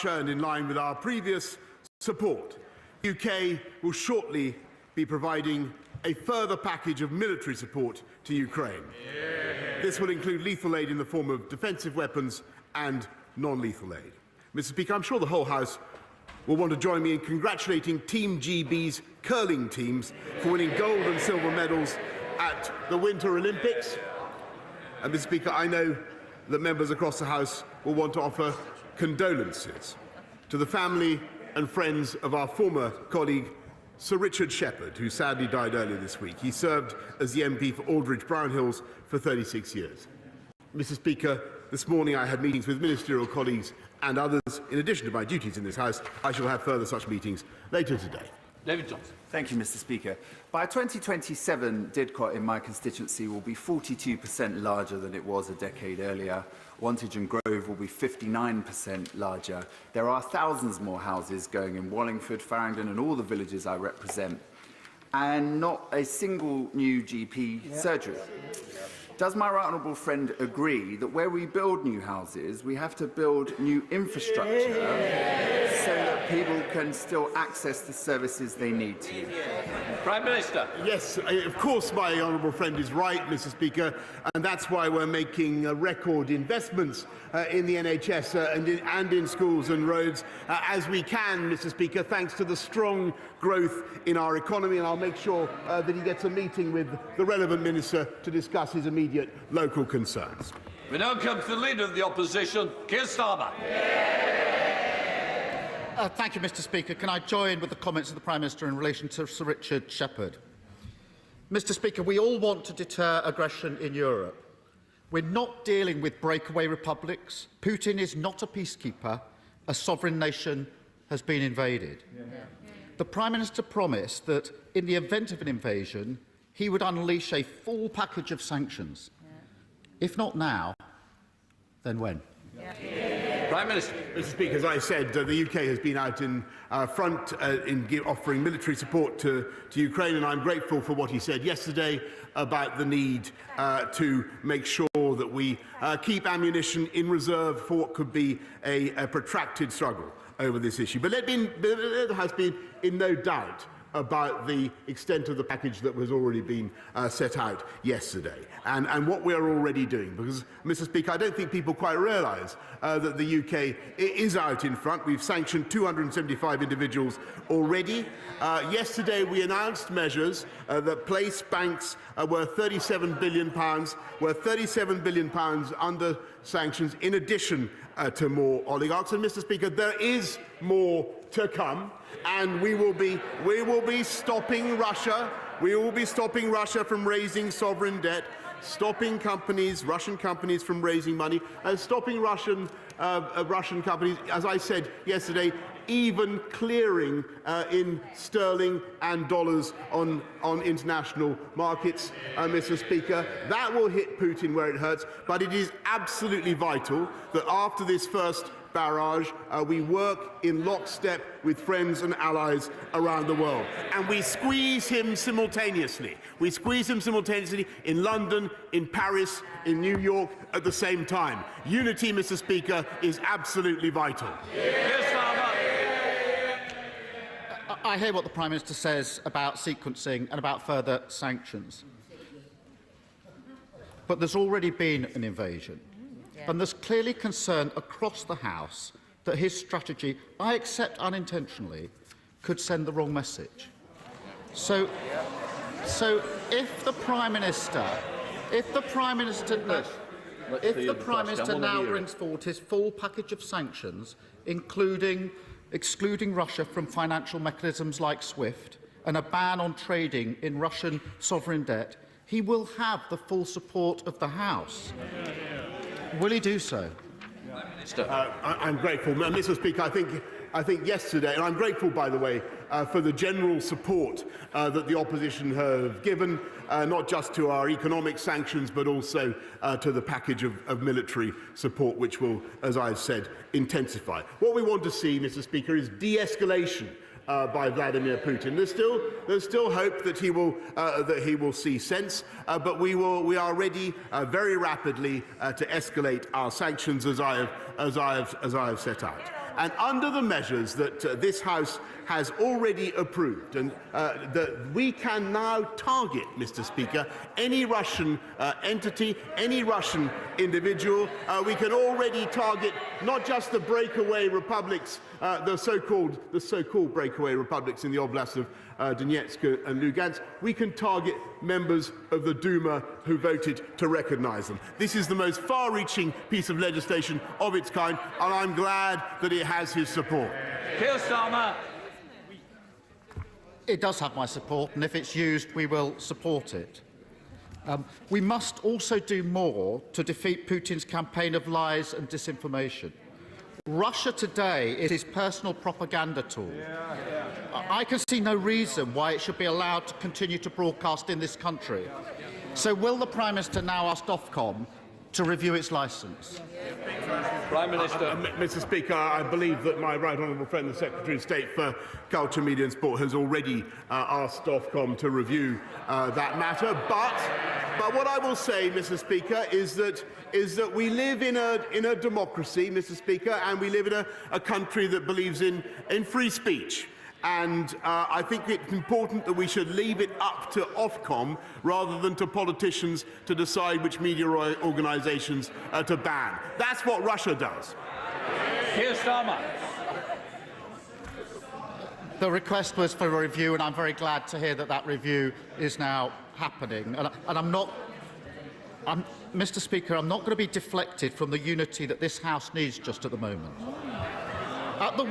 Russia, and in line with our previous support, the UK will shortly be providing a further package of military support to Ukraine. This will include lethal aid in the form of defensive weapons and non-lethal aid. Mr. Speaker, I'm sure the whole House will want to join me in congratulating Team GB's curling teams for winning gold and silver medals at the Winter Olympics. And Mr. Speaker, I know that members across the House will want to offer condolences to the family and friends of our former colleague, Sir Richard Shepherd, who sadly died earlier this week. He served as the MP for Aldridge Brownhills for 36 years. Mr. Speaker, this morning I had meetings with ministerial colleagues and others. In addition to my duties in this House, I shall have further such meetings later today. David Johnson. Thank you, Mr. Speaker. By 2027, Didcot in my constituency will be 42% larger than it was a decade earlier. Wantage and Grove will be 59% larger. There are thousands more houses going in Wallingford, Farringdon and all the villages I represent, and not a single new GP surgery. Does my right honourable friend agree that where we build new houses, we have to build new infrastructure so that people can still access the services they need to? Prime Minister. Yes, of course my honourable friend is right, Mr. Speaker, and that's why we're making record investments in the NHS and in schools and roads as we can, Mr. Speaker, thanks to the strong growth in our economy, and I'll make sure that he gets a meeting with the relevant minister to discuss his immediate local concerns. We now come to the Leader of the Opposition, Keir Starmer. Thank you, Mr. Speaker. Can I join with the comments of the Prime Minister in relation to Sir Richard Shepherd? Mr. Speaker, we all want to deter aggression in Europe. We're not dealing with breakaway republics. Putin is not a peacekeeper. A sovereign nation has been invaded. The Prime Minister promised that in the event of an invasion, he would unleash a full package of sanctions. If not now, then when? Prime Minister. Mr. Speaker, as I said, the UK has been out in front in offering military support to Ukraine, and I'm grateful for what he said yesterday about the need to make sure that we keep ammunition in reserve for what could be a protracted struggle over this issue. But let the House be in no doubt about the extent of the package that has already been set out yesterday and what we are already doing. Because, Mr. Speaker, I don't think people quite realise that the UK is out in front. We've sanctioned 275 individuals already. Yesterday we announced measures that place banks worth £37 billion, worth £37 billion under sanctions in addition to more oligarchs. And, Mr. Speaker, there is more to come, and we will be stopping Russia. We will be stopping Russia from raising sovereign debt, stopping Russian companies from raising money, and stopping Russian companies, as I said yesterday, even clearing in sterling and dollars on international markets, Mr. Speaker. That will hit Putin where it hurts, but it is absolutely vital that after this first barrage, we work in lockstep with friends and allies around the world. And we squeeze him simultaneously. We squeeze him simultaneously in London, in Paris, in New York at the same time. Unity, Mr. Speaker, is absolutely vital. I hear what the Prime Minister says about sequencing and about further sanctions. But there's already been an invasion. And there's clearly concern across the House that his strategy, I accept unintentionally, could send the wrong message. So if the Prime Minister now brings forward his full package of sanctions, excluding Russia from financial mechanisms like SWIFT and a ban on trading in Russian sovereign debt, he will have the full support of the House. Will he do so? I'm grateful. Mr. Speaker, I think yesterday, and I'm grateful, by the way, for the general support that the opposition have given, not just to our economic sanctions, but also to the package of military support, which will, as I've said, intensify. What we want to see, Mr. Speaker, is de-escalation by Vladimir Putin. There's still hope that he will see sense, but we are ready very rapidly to escalate our sanctions as I have set out. and under the measures that this House has already approved, and that we can now target, Mr. Speaker, any Russian entity, any Russian individual. We can already target not just the breakaway republics, the so-called breakaway republics in the Oblast of Donetsk and Lugansk. We can target members of the Duma who voted to recognise them. This is the most far-reaching piece of legislation of its kind, and I'm glad that it has his support. Keir Starmer. It does have my support, and if it's used, we will support it. We must also do more to defeat Putin's campaign of lies and disinformation. Russia today is his personal propaganda tool. I can see no reason why it should be allowed to continue to broadcast in this country. So will the Prime Minister now ask Ofcom to review its licence? Prime Minister. Mr. Speaker, I believe that my right honourable friend, the Secretary of State for Culture, Media and Sport, has already asked Ofcom to review that matter. But what I will say, Mr. Speaker, is that we live in a democracy, Mr. Speaker, and we live in a country that believes in free speech. And I think it's important that we should leave it up to Ofcom rather than to politicians to decide which media organisations to ban. That's what Russia does. Keir Starmer. The request was for a review, and I'm very glad to hear that that review is now happening. Mr. Speaker, I'm not going to be deflected from the unity that this House needs just at the moment. At the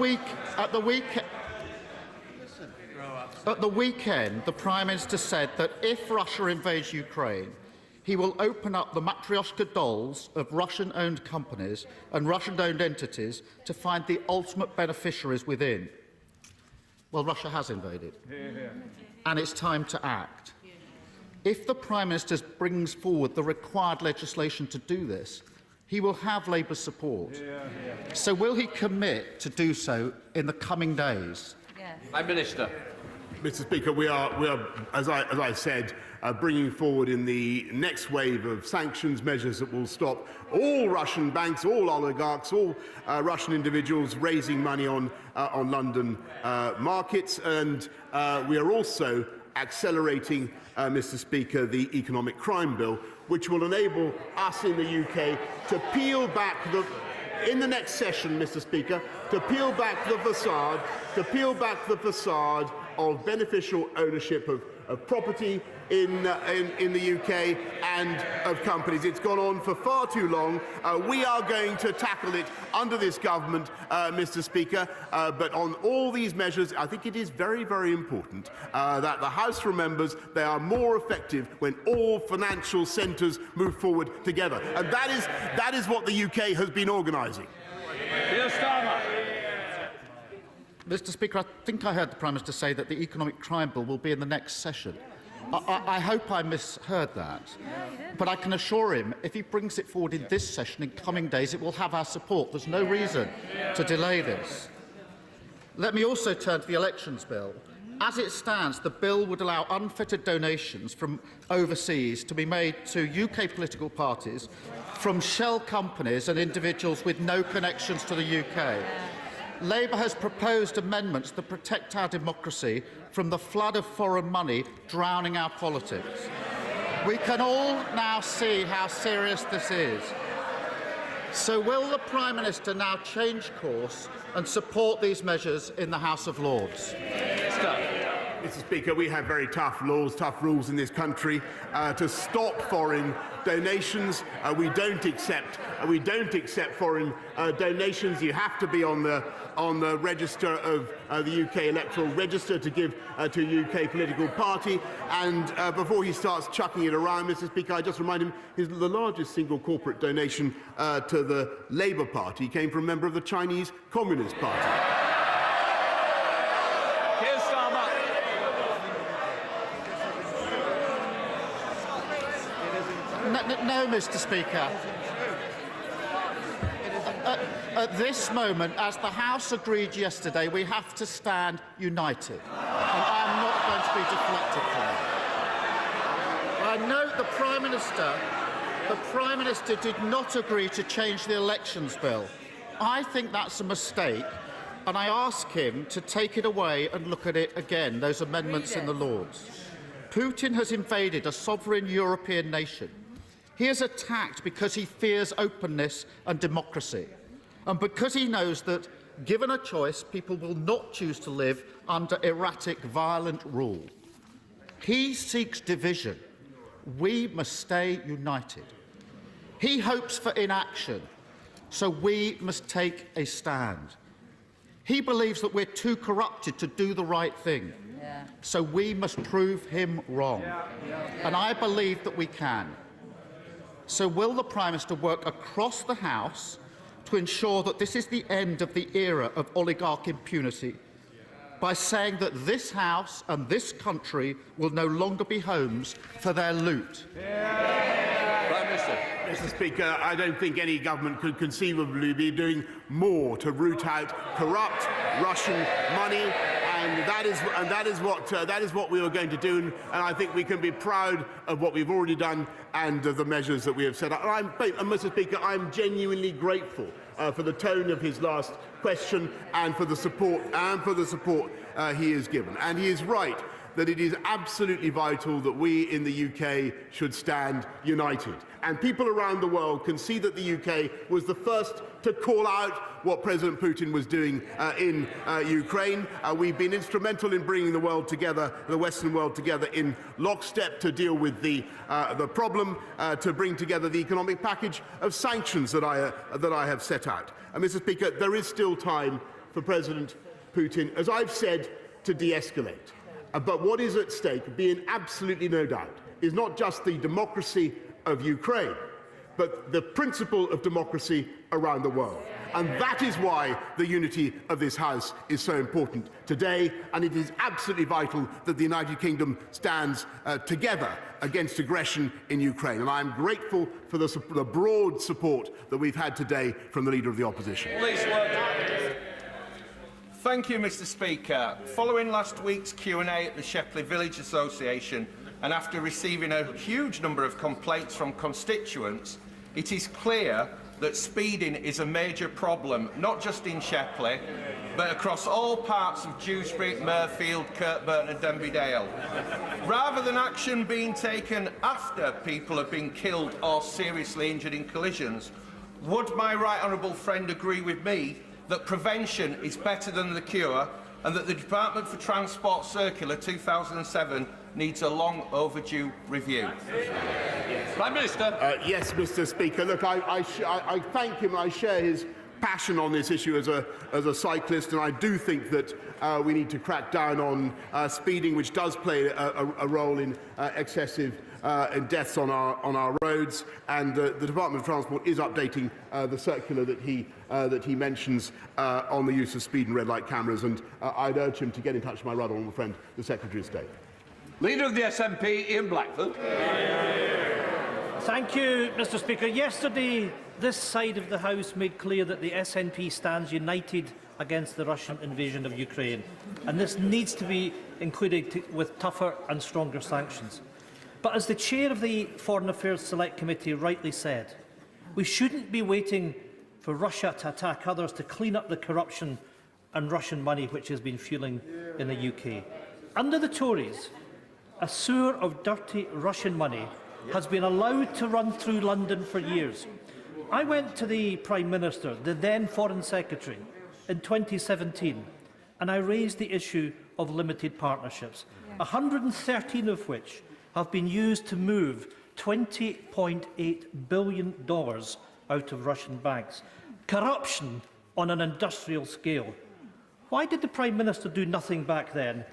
weekend, the Prime Minister said that if Russia invades Ukraine, he will open up the Matryoshka dolls of Russian-owned companies and Russian-owned entities to find the ultimate beneficiaries within. Well, Russia has invaded, and it's time to act. If the Prime Minister brings forward the required legislation to do this, he will have Labour's support. So will he commit to do so in the coming days? Prime Minister. Mr. Speaker, we are as I said, bringing forward in the next wave of sanctions measures that will stop all Russian banks, all oligarchs, all Russian individuals raising money on London markets, and we are also accelerating, Mr. Speaker, the economic crime bill, which will enable us in the UK to peel back in the next session, Mr. Speaker, to peel back the facade of beneficial ownership of property in the UK and of companies. It's gone on for far too long. We are going to tackle it under this government, Mr. Speaker, but on all these measures, I think it is very, very important that the House remembers they are more effective when all financial centres move forward together. And that is what the UK has been organising. Keir Starmer. Mr. Speaker, I think I heard the Prime Minister say that the economic crime bill will be in the next session. I hope I misheard that. But I can assure him, if he brings it forward in this session in coming days, it will have our support. There's no reason to delay this. Let me also turn to the elections bill. As it stands, the bill would allow unfettered donations from overseas to be made to UK political parties from shell companies and individuals with no connections to the UK. Labour has proposed amendments that protect our democracy from the flood of foreign money drowning our politics. We can all now see how serious this is. So will the Prime Minister now change course and support these measures in the House of Lords? Mr. Speaker, we have very tough laws, tough rules in this country to stop foreign donations. We don't accept foreign donations. You have to be on the register of the UK electoral register to give to a UK political party. And before he starts chucking it around, Mr. Speaker, I just remind him the largest single corporate donation to the Labour Party came from a member of the Chinese Communist Party. Keir Starmer. No, Mr. Speaker. At this moment, as the House agreed yesterday, we have to stand united. And I am not going to be deflected from it. I note the Prime Minister did not agree to change the elections bill. I think that's a mistake, and I ask him to take it away and look at it again, those amendments in the Lords. Putin has invaded a sovereign European nation. He is attacked because he fears openness and democracy, and because he knows that, given a choice, people will not choose to live under erratic, violent rule. He seeks division. We must stay united. He hopes for inaction, so we must take a stand. He believes that we're too corrupted to do the right thing, so we must prove him wrong. And I believe that we can. So will the Prime Minister work across the House to ensure that this is the end of the era of oligarch impunity by saying that this House and this country will no longer be homes for their loot? Prime Minister. Mr. Speaker, I don't think any government could conceivably be doing more to root out corrupt Russian money, and that is what we are going to do. And I think we can be proud of what we've already done and of the measures that we have set up. And Mr. Speaker, I'm genuinely grateful for the tone of his last question and for the support he has given. And he is right that it is absolutely vital that we in the UK should stand united. And people around the world can see that the UK was the first to call out what President Putin was doing in Ukraine. We've been instrumental in bringing the world together, the Western world together in lockstep to deal with the problem, to bring together the economic package of sanctions that I have set out. And Mr. Speaker, there is still time for President Putin, as I've said, to de-escalate. But what is at stake, being absolutely no doubt, is not just the democracy of Ukraine, but the principle of democracy around the world. And that is why the unity of this House is so important today, and it is absolutely vital that the United Kingdom stands together against aggression in Ukraine. And I am grateful for the broad support that we've had today from the Leader of the Opposition. Please work. Thank you, Mr. Speaker. Following last week's Q&A at the Shepley Village Association, and after receiving a huge number of complaints from constituents, it is clear that speeding is a major problem, not just in Shepley, but across all parts of Dewsbury, Mirfield, Kirkburn and Denbydale. Rather than action being taken after people have been killed or seriously injured in collisions, would my right honourable friend agree with me that prevention is better than the cure, and that the Department for Transport Circular 2007 needs a long overdue review? Prime Minister. Yes, Mr. Speaker. Look, I thank him. I share his passion on this issue as a cyclist, and I do think that we need to crack down on speeding, which does play a role in excessive deaths on our roads. And the Department of Transport is updating the circular that he mentions on the use of speed and red light cameras. And I'd urge him to get in touch with my right honourable friend, the Secretary of State. Leader of the SNP, Ian Blackford. Thank you, Mr. Speaker. Yesterday, this side of the House made clear that the SNP stands united against the Russian invasion of Ukraine, and this needs to be included with tougher and stronger sanctions. But as the chair of the Foreign Affairs Select Committee rightly said, we shouldn't be waiting for Russia to attack others to clean up the corruption and Russian money which has been fuelling in the UK. Under the Tories, a sewer of dirty Russian money has been allowed to run through London for years. I went to the Prime Minister, the then Foreign Secretary, in 2017, and I raised the issue of limited partnerships, 113 of which have been used to move $20.8 billion out of Russian banks. Corruption on an industrial scale. Why did the Prime Minister do nothing back then?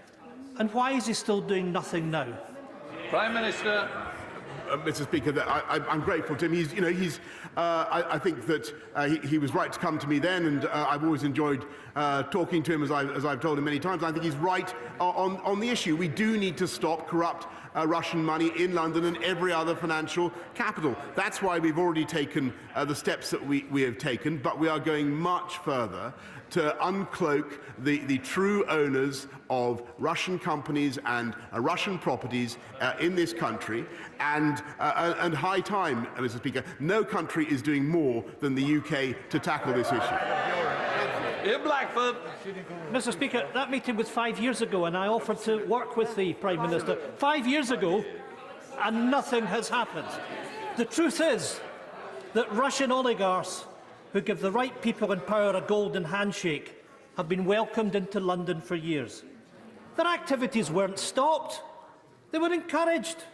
And why is he still doing nothing now? Prime Minister. Mr. Speaker, I'm grateful to him. I think that he was right to come to me then, and I've always enjoyed talking to him, as I've told him many times. I think he's right on the issue. We do need to stop corrupt Russian money in London and every other financial capital. That's why we've already taken the steps that we have taken, but we are going much further to uncloak the true owners of Russian companies and Russian properties in this country, and high time, Mr. Speaker. No country is doing more than the UK to tackle this issue. Ian Blackford. Mr. Speaker, that meeting was 5 years ago, and I offered to work with the Prime Minister 5 years ago, and nothing has happened. The truth is that Russian oligarchs who give the right people in power a golden handshake have been welcomed into London for years. Their activities weren't stopped, they were encouraged.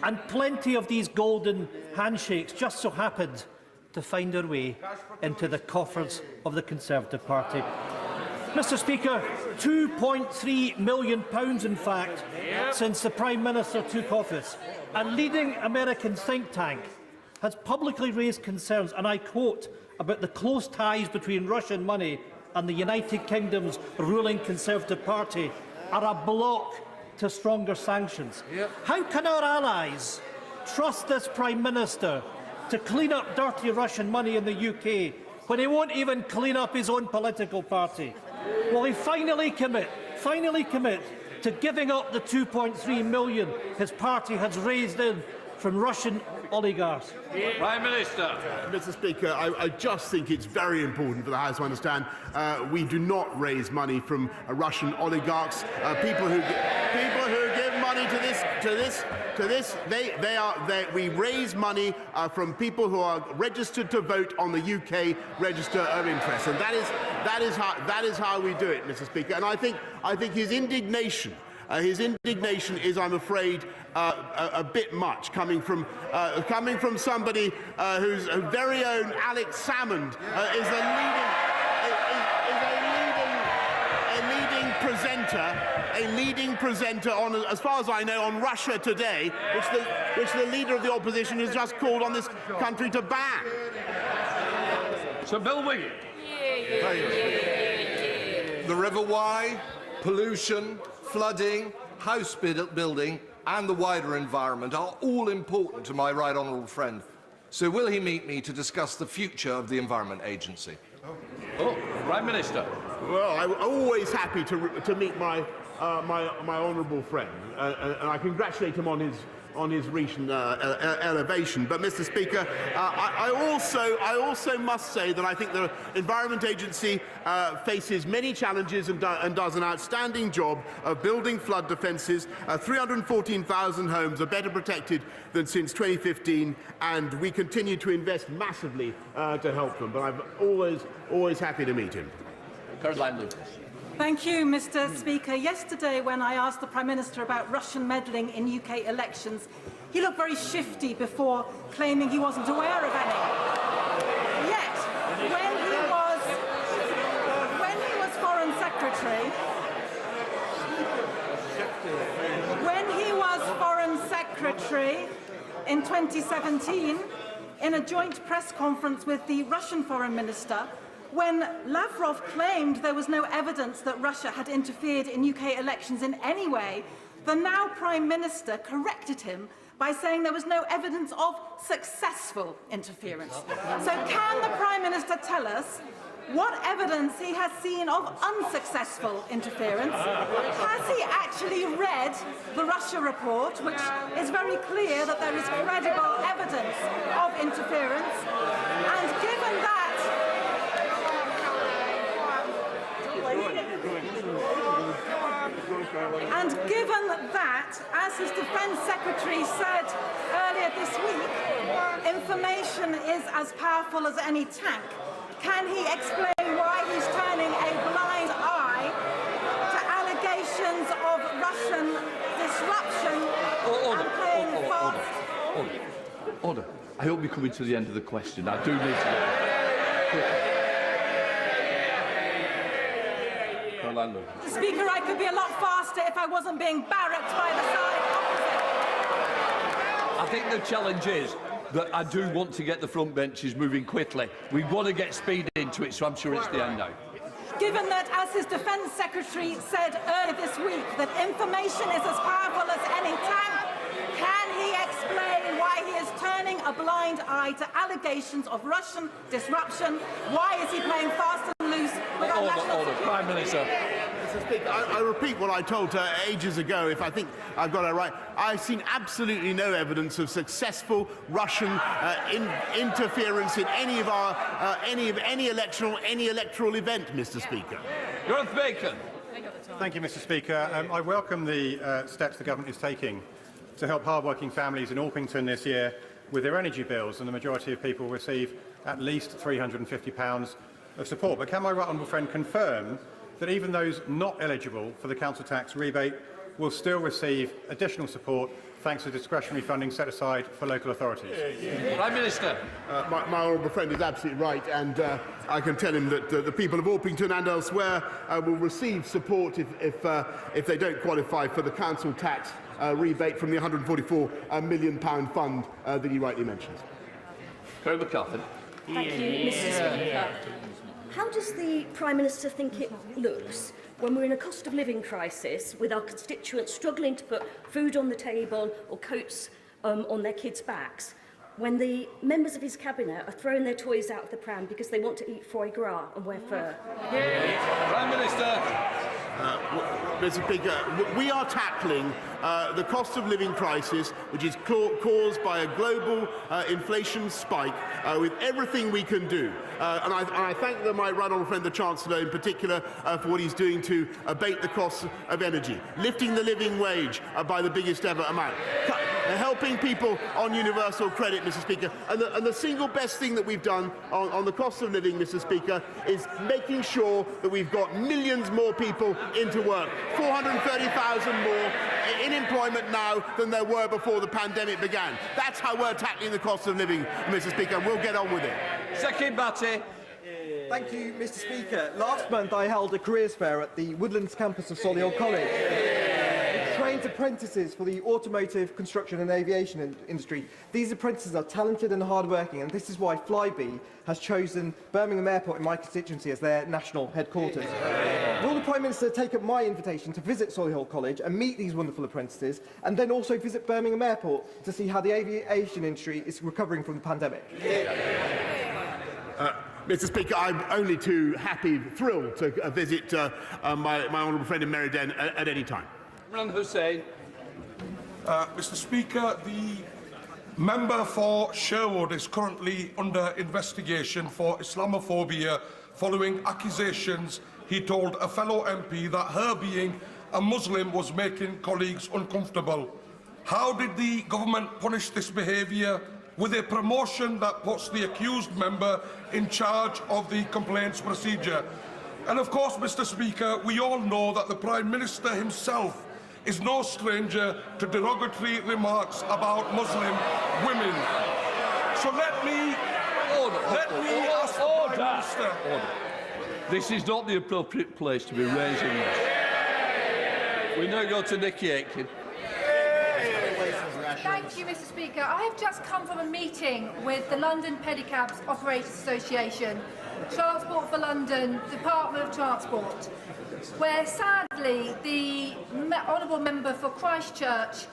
And plenty of these golden handshakes just so happened to find their way into the coffers of the Conservative Party. Mr. Speaker, £2.3 million, in fact, since the Prime Minister took office. A leading American think tank has publicly raised concerns, and I quote, about the close ties between Russian money and the United Kingdom's ruling Conservative Party are a block to stronger sanctions. How can our allies trust this Prime Minister to clean up dirty Russian money in the UK when he won't even clean up his own political party? Will he finally commit to giving up the £2.3 million his party has raised in from Russian oligarchs? Prime Minister. Mr. Speaker, I just think it's very important for the House to understand we do not raise money from Russian oligarchs. People who give money to this. We raise money from people who are registered to vote on the UK Register of Interest, and that is how we do it, Mr. Speaker. And I think his indignation is, I'm afraid, a bit much, coming from somebody whose very own Alex Salmond is a leading presenter on, as far as I know, on Russia Today, which the leader of the opposition has just called on this country to ban. Sir Bill Wiggin. The River Wye, pollution, flooding, house building and the wider environment are all important to my right honourable friend. So will he meet me to discuss the future of the Environment Agency? Oh, Prime Minister. Well, I'm always happy to meet my honourable friend, and I congratulate him on his recent elevation. But, Mr. Speaker, I also must say that I think the Environment Agency faces many challenges and does an outstanding job of building flood defences. 314,000 homes are better protected than since 2015, and we continue to invest massively to help them. But I'm always happy to meet him. Caroline Lucas. Thank you, Mr. Speaker. Yesterday, when I asked the Prime Minister about Russian meddling in UK elections, he looked very shifty before claiming he wasn't aware of any. Yet, when he was Foreign Secretary in 2017, in a joint press conference with the Russian Foreign Minister, when Lavrov claimed there was no evidence that Russia had interfered in UK elections in any way, the now Prime Minister corrected him by saying there was no evidence of successful interference. So can the Prime Minister tell us what evidence he has seen of unsuccessful interference? Has he actually read the Russia report, which is very clear that there is credible evidence of interference? And given that, as his Defence Secretary said earlier this week, information is as powerful as any tank, can he explain why he's turning a blind eye to allegations of Russian disruption and playing fast? Order. I hope you're coming to the end of the question. I do need to... Speaker, I could be a lot faster if I wasn't being barracked by the side opposite. I think the challenge is that I do want to get the front benches moving quickly. We want to get speed into it, so I'm sure it's the end now. given that, as his Defence Secretary said earlier this week, that information is as powerful as any tank, can he explain why he is turning a blind eye to allegations of Russian disruption? Why is he playing fast and loose with our national security? Prime Minister. Mr. Speaker, I repeat what I told her ages ago, if I think I've got it right. I've seen absolutely no evidence of successful Russian interference in any of our any electoral event, Mr. Speaker. Gareth Bacon. Thank you, Mr. Speaker. I welcome the steps the government is taking to help hard-working families in Orpington this year with their energy bills, and the majority of people receive at least £350 of support. But can my right honourable friend confirm that even those not eligible for the council tax rebate will still receive additional support thanks to discretionary funding set aside for local authorities? Prime Minister. My honourable friend is absolutely right, and I can tell him that the people of Orpington and elsewhere will receive support if they don't qualify for the council tax rebate from the £144 million fund that he rightly mentions. Kerry McCarthy. Thank you, Mr. Speaker. How does the Prime Minister think it looks when we're in a cost of living crisis with our constituents struggling to put food on the table or coats on their kids' backs, when the members of his cabinet are throwing their toys out of the pram because they want to eat foie gras and wear fur? Prime Minister. Mr. Speaker, we are tackling the cost of living crisis, which is caused by a global inflation spike, with everything we can do. And I thank my right honourable friend, the Chancellor, in particular, for what he's doing to abate the costs of energy, lifting the living wage by the biggest ever amount, helping people on universal credit, Mr. Speaker. And the single best thing that we've done on the cost of living, Mr. Speaker, is making sure that we've got millions more people into work, 430,000 more in employment now than there were before the pandemic began. That's how we're tackling the cost of living, Mr. Speaker, and we'll get on with it. Second Batty. Thank you, Mr. Speaker. Last month I held a careers fair at the Woodlands campus of Solihull College. It trained apprentices for the automotive, construction and aviation industry. These apprentices are talented and hard-working, and this is why Flybe has chosen Birmingham Airport in my constituency as their national headquarters. Will the Prime Minister take up my invitation to visit Solihull College and meet these wonderful apprentices, and then also visit Birmingham Airport to see how the aviation industry is recovering from the pandemic? Mr. Speaker, I'm only too happy, thrilled to visit my honourable friend in Meriden at any time. Imran Hussain. Mr. Speaker, the member for Sherwood is currently under investigation for Islamophobia following accusations he told a fellow MP that her being a Muslim was making colleagues uncomfortable. How did the government punish this behaviour? With a promotion that puts the accused member in charge of the complaints procedure. And of course, Mr. Speaker, we all know that the Prime Minister himself is no stranger to derogatory remarks about Muslim women. So let me ask the Prime Minister. Order. This is not the appropriate place to be raising this. We now go to Nicky Aitken. Thank you, Mr. Speaker. I have just come from a meeting with the London Pedicabs Operators Association, Transport for London, Department of Transport, where sadly the honourable member for Christchurch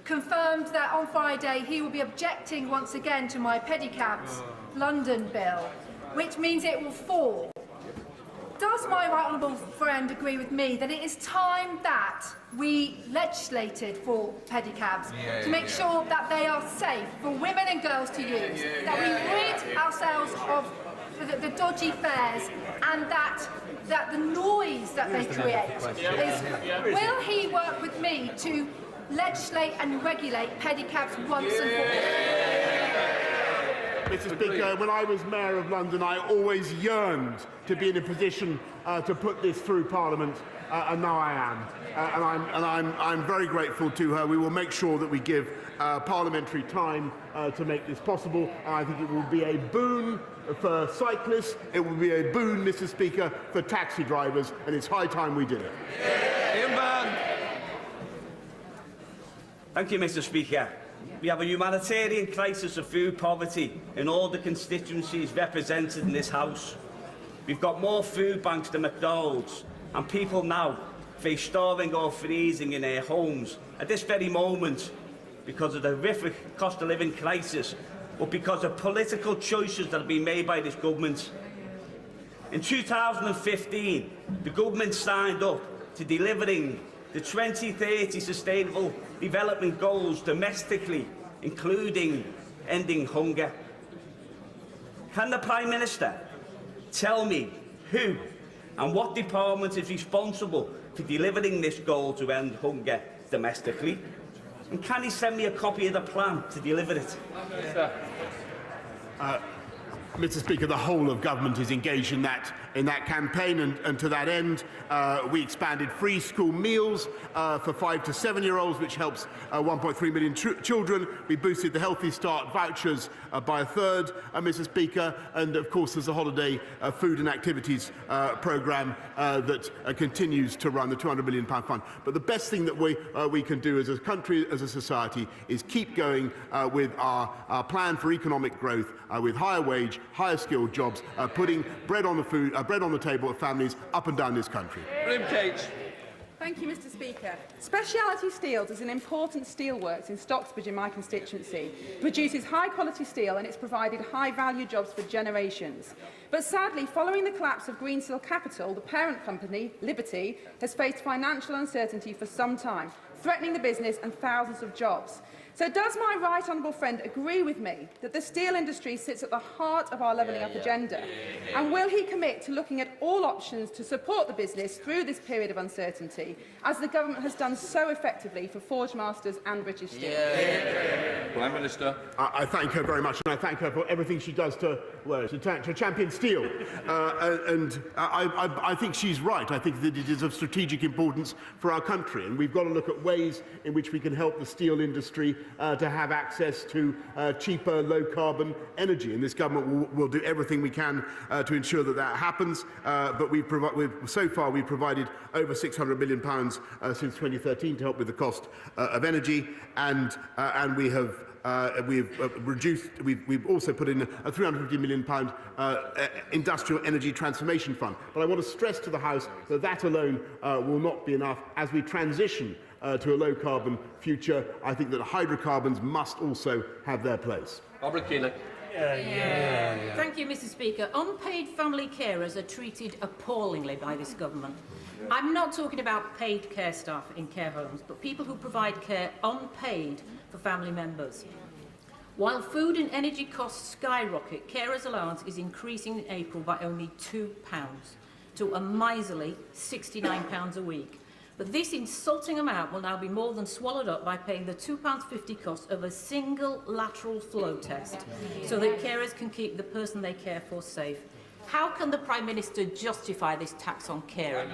confirmed that on Friday he will be objecting once again to my Pedicabs London bill, which means it will fall. Does my right honourable friend agree with me that it is time that we legislated for pedicabs to make sure that they are safe for women and girls to use, that we rid ourselves of the dodgy fares and that the noise that they create is... Will he work with me to legislate and regulate pedicabs once and for all? Mr. Speaker, when I was Mayor of London, I always yearned to be in a position to put this through Parliament, and now I am. I'm very grateful to her. We will make sure that we give parliamentary time to make this possible, and I think it will be a boon for cyclists. It will be a boon, Mr. Speaker, for taxi drivers, and it's high time we did it. Thank you, Mr. Speaker. We have a humanitarian crisis of food poverty in all the constituencies represented in this House. We've got more food banks than McDonald's, and people now face starving or freezing in their homes at this very moment because of the horrific cost of living crisis, but because of political choices that have been made by this government. In 2015, the government signed up to delivering the 2030 Sustainable Development Goals domestically, including ending hunger. Can the Prime Minister tell me who and what department is responsible for delivering this goal to end hunger domestically? And can he send me a copy of the plan to deliver it? Mr. Speaker, the whole of government is engaged in that campaign, and to that end, we expanded free school meals for 5 to 7-year-olds, which helps 1.3 million children. We boosted the Healthy Start vouchers by a third, Mr. Speaker, and of course there's a holiday food and activities programme that continues to run, the £200 million fund. But the best thing that we can do as a country, as a society, is keep going with our plan for economic growth, with higher wage, higher skilled jobs, putting bread on the table of families up and down this country. Thank you, Mr. Speaker. Speciality Steels is an important steelworks in Stocksbridge in my constituency. It produces high-quality steel and it's provided high-value jobs for generations. But sadly, following the collapse of Greensill Capital, the parent company, Liberty, has faced financial uncertainty for some time, threatening the business and thousands of jobs. So does my right honourable friend agree with me that the steel industry sits at the heart of our levelling up agenda? And will he commit to looking at all options to support the business through this period of uncertainty, as the government has done so effectively for Forgemasters and British Steel? Prime Minister. I thank her very much, and I thank her for everything she does to champion steel. And I think she's right. I think that it is of strategic importance for our country, and we've got to look at ways in which we can help the steel industry to have access to cheaper, low-carbon energy. And this government will do everything we can to ensure that that happens. But so far we've provided over £600 million since 2013 to help with the cost of energy, and we have. We've also put in a £350 million industrial energy transformation fund. But I want to stress to the House that that alone will not be enough as we transition to a low-carbon future. I think that hydrocarbons must also have their place. Thank you, Mr. Speaker. Unpaid family carers are treated appallingly by this government. I'm not talking about paid care staff in care homes, but people who provide care unpaid for family members. While food and energy costs skyrocket, carers' allowance is increasing in April by only £2 to a miserly £69 a week. But this insulting amount will now be more than swallowed up by paying the £2.50 cost of a single lateral flow test, so that carers can keep the person they care for safe. How can the Prime Minister justify this tax on caring?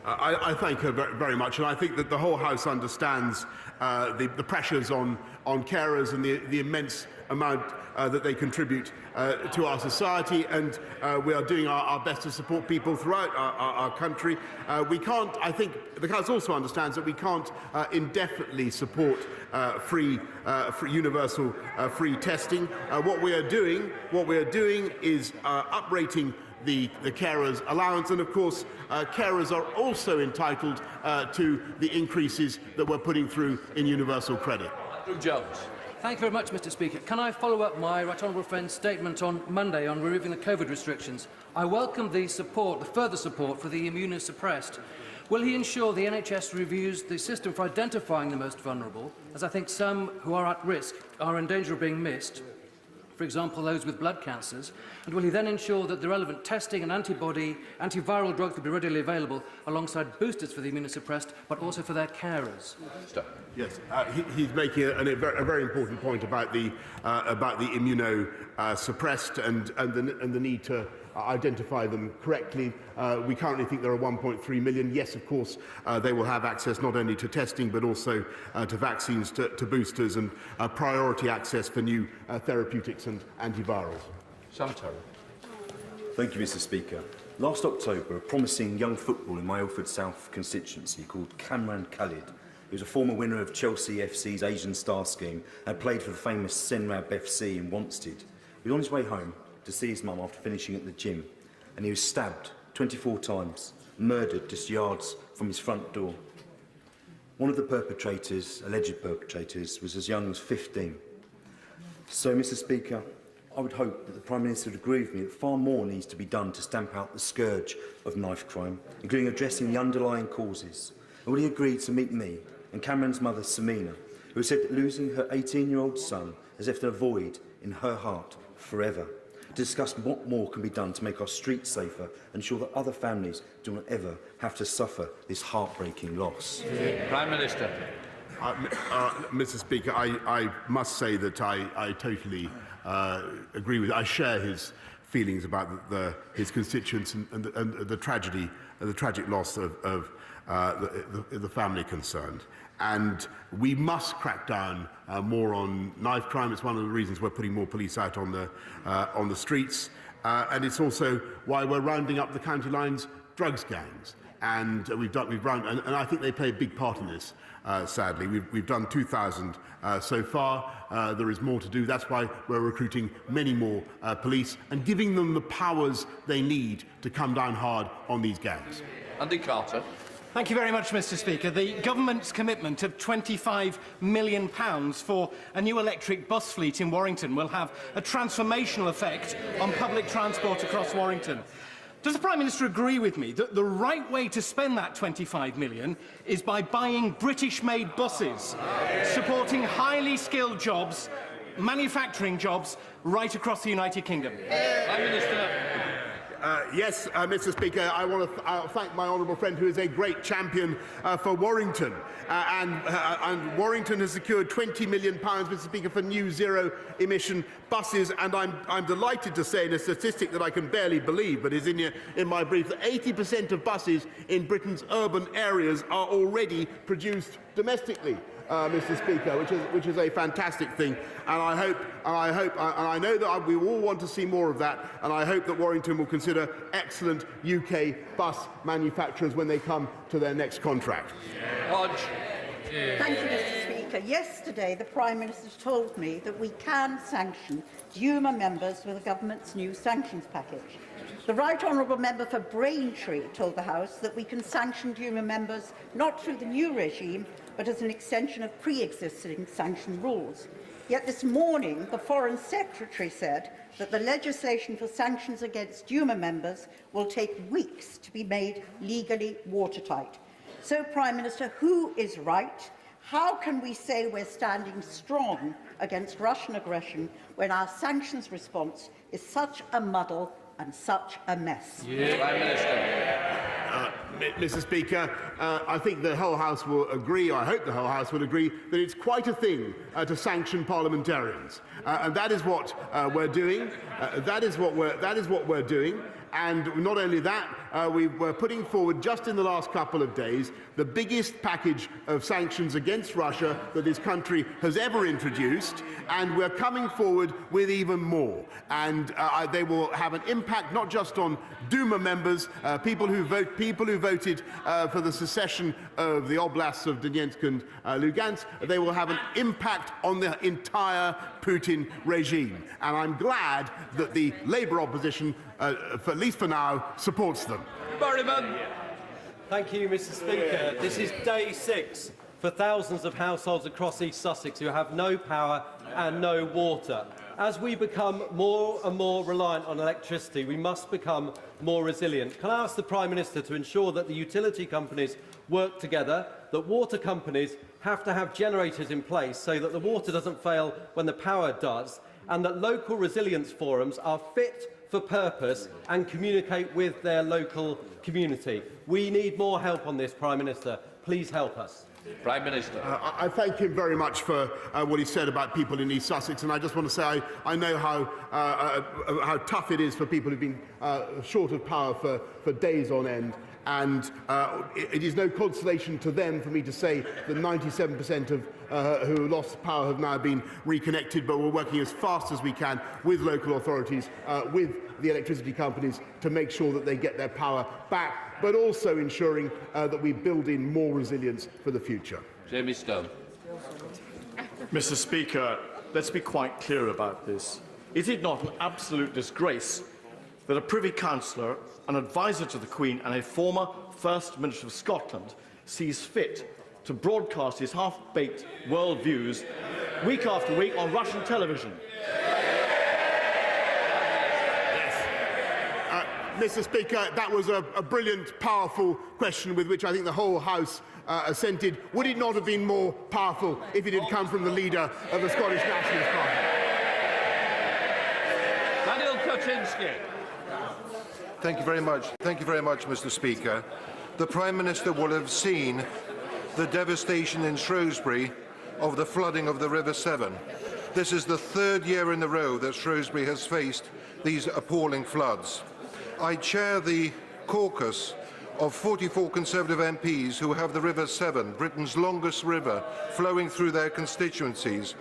I thank her very much, and I think that the whole House understands the pressures on carers and the immense amount that they contribute to our society, and we are doing our best to support people throughout our country. We can't, I think the House also understands that we can't indefinitely support free universal free testing. What we are doing is uprating the carers' allowance, and of course carers are also entitled to the increases that we're putting through in universal credit. Jones. Thank you very much, Mr. Speaker. Can I follow up my right honourable friend's statement on Monday on removing the COVID restrictions? I welcome the further support for the immunosuppressed. Will he ensure the NHS reviews the system for identifying the most vulnerable, as I think some who are at risk are in danger of being missed? For example, those with blood cancers, and will he then ensure that the relevant testing and antiviral drugs will be readily available alongside boosters for the immunosuppressed, but also for their carers? Yes, he's making a very important point about the immunosuppressed and the need to identify them correctly. We currently think there are 1.3 million. Yes, of course, they will have access not only to testing but also to vaccines, to boosters, and priority access for new therapeutics and antivirals. Sam Terry. Thank you, Mr. Speaker. Last October, a promising young footballer in my Ilford South constituency called Kamran Khalid, who was a former winner of Chelsea FC's Asian Star Scheme and played for the famous Senrab FC in Wanstead, He was on his way home to see his mum after finishing at the gym, and he was stabbed 24 times, murdered just yards from his front door. One of the perpetrators, alleged perpetrators, was as young as 15. So, Mr. Speaker, I would hope that the Prime Minister would agree with me that far more needs to be done to stamp out the scourge of knife crime, including addressing the underlying causes. And would he agree to meet me and Cameron's mother, Samina, who said that losing her 18-year-old son has left a void in her heart forever, to discuss what more can be done to make our streets safer and ensure that other families do not ever have to suffer this heartbreaking loss? Prime Minister. Mr. Speaker, I must say that I totally agree with. I share his feelings about his constituents and the tragedy, the tragic loss of the family concerned. And we must crack down more on knife crime. It's one of the reasons we're putting more police out on the streets, and it's also why we're rounding up the county lines drugs gangs. And and I think they play a big part in this. Sadly, we've done 2,000 so far. There is more to do. That's why we're recruiting many more police and giving them the powers they need to come down hard on these gangs. Andy Carter. Thank you very much, Mr. Speaker. The government's commitment of £25 million for a new electric bus fleet in Warrington will have a transformational effect on public transport across Warrington. Does the Prime Minister agree with me that the right way to spend that £25 million is by buying British-made buses, supporting highly skilled jobs, manufacturing jobs, right across the United Kingdom? Prime Minister. Yes, Mr. Speaker, I want to thank my honourable friend who is a great champion for Warrington. And Warrington has secured £20 million, Mr. Speaker, for new zero-emission buses. And I'm delighted to say, in a statistic that I can barely believe, but is in my brief, that 80% of buses in Britain's urban areas are already produced domestically. Mr. Speaker, which is a fantastic thing, and I know that we all want to see more of that, and I hope that Warrington will consider excellent UK bus manufacturers when they come to their next contract. Hodge. Thank you, Mr. Speaker. Yesterday, the Prime Minister told me that we can sanction Duma members with the government's new sanctions package. The Right Honourable Member for Braintree told the House that we can sanction Duma members not through the new regime, but as an extension of pre-existing sanction rules. Yet this morning, the Foreign Secretary said that the legislation for sanctions against Duma members will take weeks to be made legally watertight. So, Prime Minister, who is right? How can we say we're standing strong against Russian aggression when our sanctions response is such a muddle and such a mess? Prime Minister. Mr. Speaker, I think the whole House will agree, or I hope the whole House will agree, that it's quite a thing to sanction parliamentarians, and that is what we're doing. That is what we're doing. And not only that, we're putting forward, just in the last couple of days, the biggest package of sanctions against Russia that this country has ever introduced, and we're coming forward with even more. And they will have an impact not just on Duma members, people who voted for the secession of the oblasts of Donetsk and Lugansk. They will have an impact on the entire Putin regime. And I'm glad that the Labour opposition, at least for now, supports them. Berryman. Thank you, Mr. Speaker. This is day 6 for thousands of households across East Sussex who have no power and no water. As we become more and more reliant on electricity, we must become more resilient. Can I ask the Prime Minister to ensure that the utility companies work together, that water companies have to have generators in place so that the water doesn't fail when the power does, and that local resilience forums are fit for purpose and communicate with their local community? We need more help on this, Prime Minister. Please help us. Prime Minister. I thank him very much for what he said about people in East Sussex, and I just want to say I know how tough it is for people who've been short of power for days on end. And it is no consolation to them for me to say that 97% of who lost power have now been reconnected, but we're working as fast as we can with local authorities, with the electricity companies, to make sure that they get their power back, but also ensuring that we build in more resilience for the future. Jamie Stone. Mr. Speaker, let's be quite clear about this. Is it not an absolute disgrace that a Privy Councillor, an advisor to the Queen and a former First Minister of Scotland sees fit to broadcast his half-baked world views week after week on Russian television? Mr. Speaker, that was a brilliant, powerful question with which I think the whole House assented. Would it not have been more powerful if it had come from the leader of the Scottish Nationalist Party? Thank you very much. Thank you very much, Mr. Speaker. The Prime Minister will have seen the devastation in Shrewsbury of the flooding of the River Severn. This is the third year in a row that Shrewsbury has faced these appalling floods. I chair the caucus of 44 Conservative MPs who have the River Severn, Britain's longest river, flowing through their constituencies.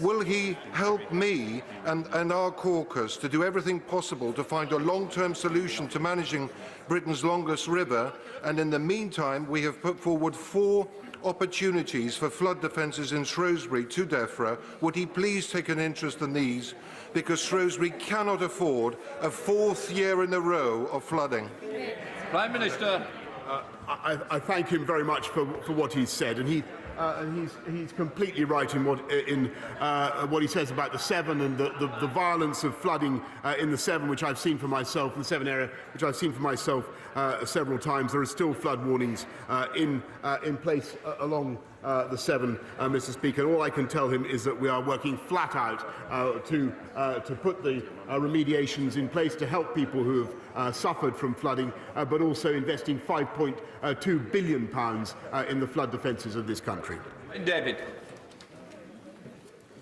Will he help me and our caucus to do everything possible to find a long-term solution to managing Britain's longest river? And in the meantime, we have put forward 4 opportunities for flood defences in Shrewsbury to DEFRA. Would he please take an interest in these? Because Shrewsbury cannot afford a 4th year in a row of flooding. Prime Minister. I thank him very much for what he's said, and he's completely right in what he says about the Severn and the violence of flooding in the Severn, which I've seen for myself, in the Severn area, which I've seen for myself several times. There are still flood warnings in place along the Severn, Mr. Speaker. And all I can tell him is that we are working flat out to put the remediations in place to help people who have suffered from flooding, but also investing £5.2 billion in the flood defences of this country. David.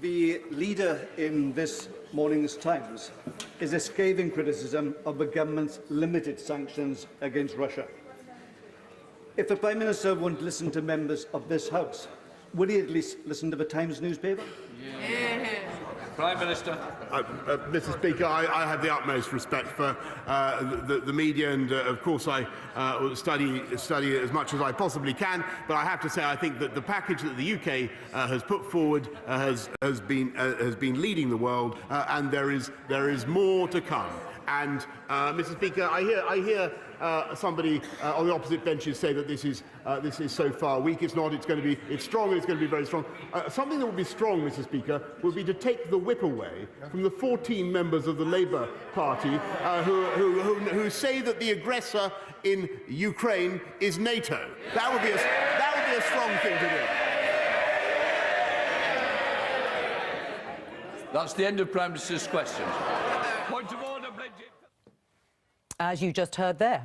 The leader in this morning's Times is a scathing criticism of the government's limited sanctions against Russia. If the Prime Minister won't listen to members of this House, would he at least listen to the Times newspaper? Yeah. Prime Minister. Mr. Speaker, I have the utmost respect for the media, and of course I study it as much as I possibly can. But I have to say, I think that the package that the UK has put forward has been leading the world, and there is more to come. And Mr. Speaker, I hear somebody on the opposite benches say that this is so far weak. It's not. It's strong, and it's going to be very strong. Something that would be strong, Mr. Speaker, would be to take the whip away from the 14 members of the Labour Party who say that the aggressor in Ukraine is NATO. That would be a strong thing to do. That's the end of Prime Minister's questions. Point of order, Bridget. As you just heard there.